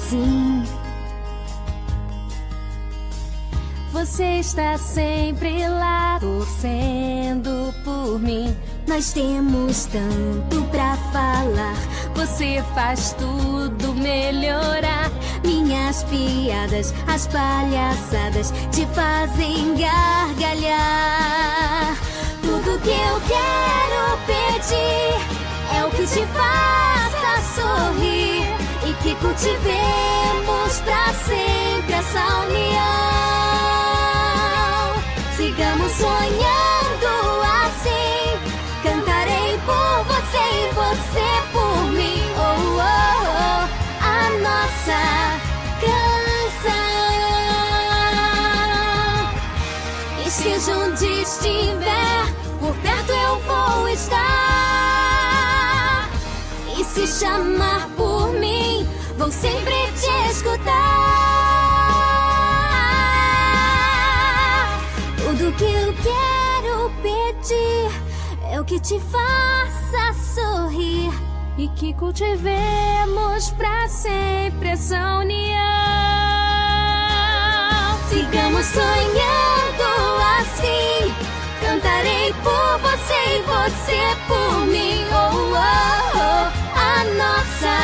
assim. Você está sempre lá, torcendo por mim. Nós temos tanto pra falar. Você faz tudo melhorar. Minhas piadas, as palhaçadas te fazem gargalhar. Tudo que eu quero pedir é o que te faça sorrir e que cultivemos pra sempre essa união. Sigamos sonhando assim. Cantarei por você e você por mim. Oh, oh, oh, a nossa canção. Esteja onde estiver, por perto eu vou estar. E se chamar por mim, vou sempre te escutar. Tudo que eu quero pedir é o que te faça sorrir e que cultivemos pra sempre essa união. Sigamos sonhando assim. Cantarei por você e você por mim. Oh, oh, oh, a nossa